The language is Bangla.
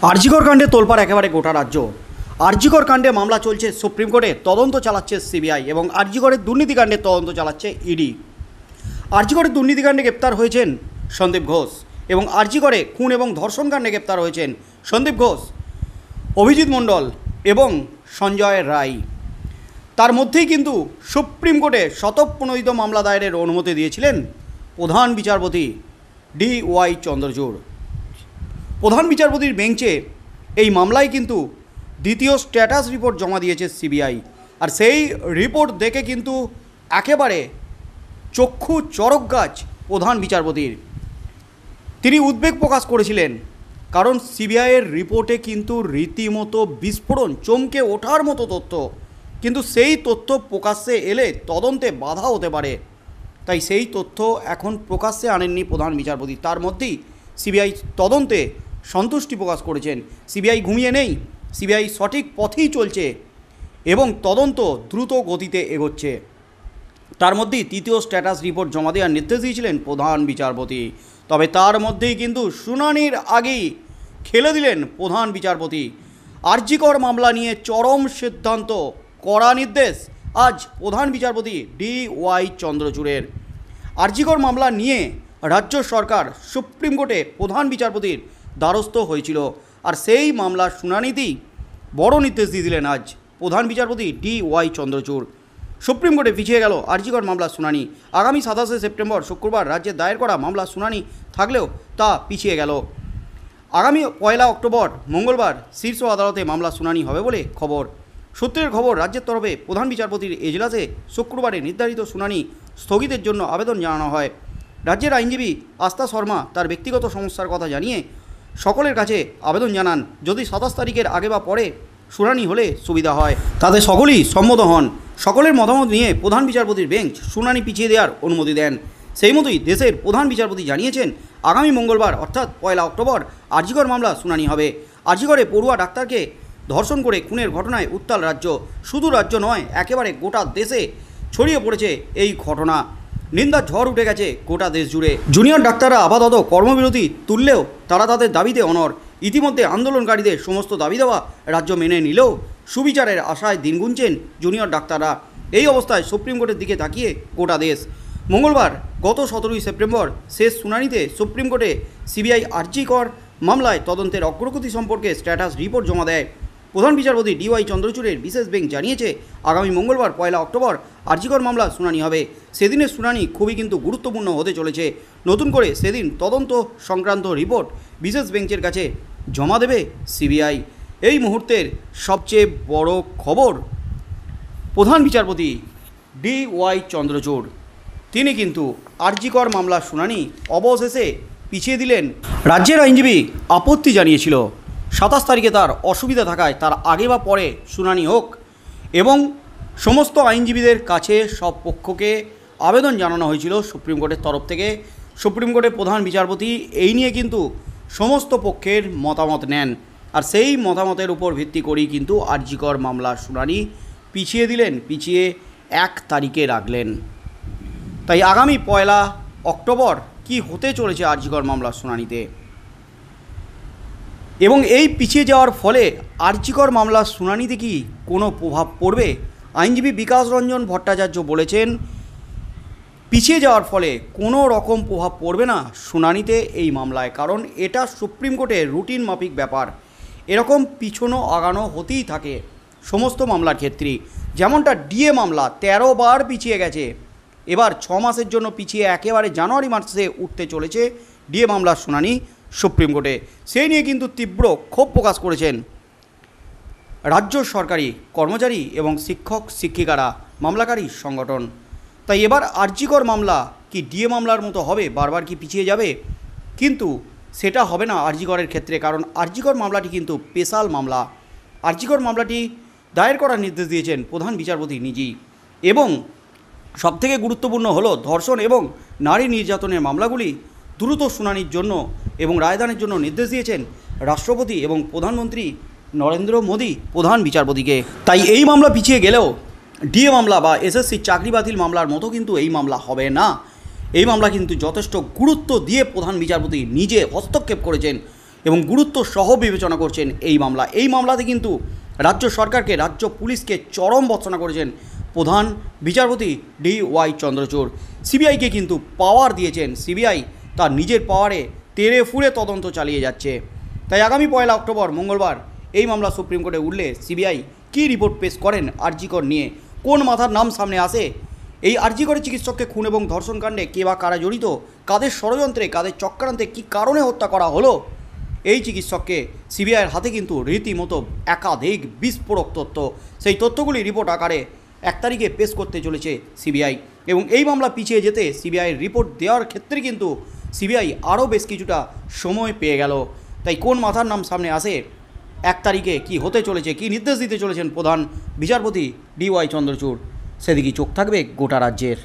আরজিকর কাণ্ডে তোলপাড় একেবারে গোটা রাজ্য। আরজিকর কাণ্ডে মামলা চলছে সুপ্রিম কোর্টে, তদন্ত চালাচ্ছে সিবিআই এবং আরজিকরের দুর্নীতিকাণ্ডের তদন্ত চালাচ্ছে ইডি। আরজিকরের দুর্নীতিকাণ্ডে গ্রেপ্তার হয়েছেন সন্দীপ ঘোষ এবং আরজিকরে খুন এবং ধর্ষণ কাণ্ডে গ্রেপ্তার হয়েছেন সন্দীপ ঘোষ, অভিজিৎ মণ্ডল এবং সঞ্জয় রায়। তার মধ্যেই কিন্তু সুপ্রিম কোর্টে স্বতঃপ্রণোদিত মামলা দায়েরের অনুমতি দিয়েছিলেন প্রধান বিচারপতি DY চন্দ্রচূড়। প্রধান বিচারপতির বেঞ্চে এই মামলায় কিন্তু দ্বিতীয় স্ট্যাটাস রিপোর্ট জমা দিয়েছে সিবিআই। আর সেই রিপোর্ট দেখে কিন্তু একেবারে চক্ষু চরক গাছ প্রধান বিচারপতির। তিনি উদ্বেগ প্রকাশ করেছিলেন, কারণ সিবিআইয়ের রিপোর্টে কিন্তু রীতিমতো বিস্ফোরণ, চমকে ওঠার মতো তথ্য, কিন্তু সেই তথ্য প্রকাশ্যে এলে তদন্তে বাধা হতে পারে। তাই সেই তথ্য এখন প্রকাশ্যে আনেননি প্রধান বিচারপতি। তার মধ্যেই সিবিআই তদন্তে সন্তুষ্টি প্রকাশ করেছেন। সিবিআই ঘুমিয়ে নেই, সিবিআই সঠিক পথেই চলছে এবং তদন্ত দ্রুত গতিতে এগোচ্ছে। তার মধ্যেই তৃতীয় স্ট্যাটাস রিপোর্ট জমা দেওয়ার নির্দেশ দিয়েছিলেন প্রধান বিচারপতি। তবে তার মধ্যেই কিন্তু শুনানির আগেই খেলে দিলেন প্রধান বিচারপতি। আরজিকর মামলা নিয়ে চরম সিদ্ধান্ত, কড়া নির্দেশ আজ প্রধান বিচারপতি DY চন্দ্রচূড়ের। আরজিকর মামলা নিয়ে রাজ্য সরকার সুপ্রিম কোর্টে প্রধান বিচারপতির দ্বারস্থ হয়েছিল, আর সেই মামলার শুনানিতেই বড় নির্দেশ দিয়ে দিলেন আজ প্রধান বিচারপতি DY চন্দ্রচূড়। সুপ্রিম কোর্টে পিছিয়ে গেল আরজিকর মামলার শুনানি। আগামী 27শে সেপ্টেম্বর শুক্রবার রাজ্যে দায়ের করা মামলার শুনানি থাকলেও তা পিছিয়ে গেল। আগামী 1 অক্টোবর মঙ্গলবার শীর্ষ আদালতে মামলার শুনানি হবে বলে খবর। সূত্রের খবর, রাজ্যের তরফে প্রধান বিচারপতির এজলাসে শুক্রবারে নির্ধারিত শুনানি স্থগিতের জন্য আবেদন জানানো হয়। রাজ্যের আইনজীবী আস্থা শর্মা তার ব্যক্তিগত সমস্যার কথা জানিয়ে সকলের কাছে আবেদন জানান, যদি 27 তারিখের আগে বা পরে শুনানি হলে সুবিধা হয়। তাতে সকলেই সম্মত হন। সকলের মতামত নিয়ে প্রধান বিচারপতির বেঞ্চ শুনানি পিছিয়ে দেওয়ার অনুমতি দেন। সেই মতোই দেশের প্রধান বিচারপতি জানিয়েছেন, আগামী মঙ্গলবার অর্থাৎ 1 অক্টোবর আরজিকর মামলা শুনানি হবে। আরজিকরে পড়ুয়া ডাক্তারকে ধর্ষণ করে খুনের ঘটনায় উত্তাল রাজ্য। শুধু রাজ্য নয়, একেবারে গোটা দেশে ছড়িয়ে পড়েছে এই ঘটনা। নিন্দার ঝড় উঠে গেছে গোটা দেশ জুড়ে। জুনিয়র ডাক্তাররা আপাতত কর্মবিরতি তুললেও তারা তাদের দাবিতে অনড়। ইতিমধ্যে আন্দোলনকারীদের সমস্ত দাবি দেওয়া রাজ্য মেনে নিলেও সুবিচারের আশায় দিন গুনছেন জুনিয়র ডাক্তাররা। এই অবস্থায় সুপ্রিম কোর্টের দিকে তাকিয়ে গোটা দেশ। মঙ্গলবার গত 17 সেপ্টেম্বর শেষ শুনানিতে সুপ্রিম কোর্টে সিবিআই আরজিকর মামলায় তদন্তের অগ্রগতি সম্পর্কে স্ট্যাটাস রিপোর্ট জমা দেয়। প্রধান বিচারপতি DY চন্দ্রচূড়ের বিশেষ বেঞ্চ জানিয়েছে, আগামী মঙ্গলবার 1 অক্টোবর আরজিকর মামলা শুনানি হবে। সেদিনের শুনানি খুবই কিন্তু গুরুত্বপূর্ণ হতে চলেছে। নতুন করে সেদিন তদন্ত সংক্রান্ত রিপোর্ট বিশেষ বেঞ্চের কাছে জমা দেবে সিবিআই। এই মুহূর্তের সবচেয়ে বড় খবর, প্রধান বিচারপতি DY চন্দ্রচূড় তিনি কিন্তু আরজিকর মামলার শুনানি অবশেষে পিছিয়ে দিলেন। রাজ্যের আইনজীবী আপত্তি জানিয়েছিল 27 তারিখে তার অসুবিধা থাকায় তার আগে বা পরে শুনানি হোক, এবং সমস্ত আইনজীবীদের কাছে সব পক্ষকে আবেদন জানানো হয়েছিল সুপ্রিম কোর্টের তরফ থেকে। সুপ্রিম কোর্টের প্রধান বিচারপতি এই নিয়ে কিন্তু সমস্ত পক্ষের মতামত নেন, আর সেই মতামতের উপর ভিত্তি করেই কিন্তু আরজিকর মামলার শুনানি পিছিয়ে দিলেন, পিছিয়ে 1 তারিখে রাখলেন। তাই আগামী 1 অক্টোবর কি হতে চলেছে আরজিকর মামলার শুনানিতে, এবং এই পিছিয়ে যাওয়ার ফলে আরজিকর মামলার শুনানিতে কি কোনো প্রভাব পড়বে? আইনজীবী বিকাশ রঞ্জন ভট্টাচার্য বলেছেন, পিছিয়ে যাওয়ার ফলে কোনো রকম প্রভাব পড়বে না শুনানিতে এই মামলায়, কারণ এটা সুপ্রিম কোর্টের রুটিন মাফিক ব্যাপার। এরকম পিছনো আগানো হতেই থাকে সমস্ত মামলার ক্ষেত্রেই। যেমনটা ডিএ মামলা 13 বার পিছিয়ে গেছে, এবার 6 মাসের জন্য পিছিয়ে একেবারে জানুয়ারি মাসে উঠতে চলেছে ডিএ মামলার শুনানি সুপ্রিম কোর্টে। সেই নিয়ে কিন্তু তীব্র ক্ষোভ প্রকাশ করেছেন রাজ্য সরকারি কর্মচারী এবং শিক্ষক শিক্ষিকারা, মামলাকারী সংগঠন। তাই এবার আরজিকর মামলা কি ডিএ মামলার মতো হবে, বারবার কি পিছিয়ে যাবে? কিন্তু সেটা হবে না আরজিকরের ক্ষেত্রে, কারণ আরজিকর মামলাটি কিন্তু স্পেশাল মামলা। আরজিকর মামলাটি দায়ের করার নির্দেশ দিয়েছেন প্রধান বিচারপতি নিজেই, এবং সবথেকে গুরুত্বপূর্ণ হলো ধর্ষণ এবং নারী নির্যাতনের মামলাগুলি দ্রুত শুনানির জন্য এবং রায়দানের জন্য নির্দেশ দিয়েছেন রাষ্ট্রপতি এবং প্রধানমন্ত্রী নরেন্দ্র মোদী প্রধান বিচারপতিকে। তাই এই মামলা পিছিয়ে গেলেও ডিএ মামলা বা SSC চাকরি বাতিল মামলার মতো কিন্তু এই মামলা হবে না। এই মামলা কিন্তু যথেষ্ট গুরুত্ব দিয়ে প্রধান বিচারপতি নিজে হস্তক্ষেপ করেছেন এবং গুরুত্ব সহ বিবেচনা করছেন এই মামলা। এই মামলাতে কিন্তু রাজ্য সরকারকে, রাজ্য পুলিশকে চরম ভর্ৎসনা করেছেন প্রধান বিচারপতি DY চন্দ্রচূড়। সিবিআইকে কিন্তু পাওয়ার দিয়েছেন, সিবিআই তার নিজের পাওয়ারে তেড়ে ফুড়ে তদন্ত চালিয়ে যাচ্ছে। তাই আগামী 1 অক্টোবর মঙ্গলবার এই মামলা সুপ্রিম কোর্টে উঠলে সিবিআই কী রিপোর্ট পেশ করেন আর.জি. কর নিয়ে, কোন মাথার নাম সামনে আসে, এই আর.জি. করের চিকিৎসককে খুন এবং ধর্ষণকাণ্ডে কে বা কারা জড়িত, কাদের ষড়যন্ত্রে, কাদের চক্রান্তে, কী কারণে হত্যা করা হলো, এই চিকিৎসককে সিবিআইয়ের হাতে কিন্তু রীতিমতো একাধিক বিস্ফোরক তথ্য, সেই তথ্যগুলি রিপোর্ট আকারে 1 তারিখে পেশ করতে চলেছে সিবিআই। এবং এই মামলা পিছিয়ে যেতে সিবিআইয়ের রিপোর্ট দেওয়ার ক্ষেত্রে কিন্তু সিবিআই আরও বেশ কিছুটা সময় পেয়ে গেল। তাই কোন মাথার নাম সামনে আসে, 1 তারিখে কী হতে চলেছে, কী নির্দেশ দিতে চলেছেন প্রধান বিচারপতি DY চন্দ্রচূড়, সেদিকেই চোখ থাকবে গোটা রাজ্যের।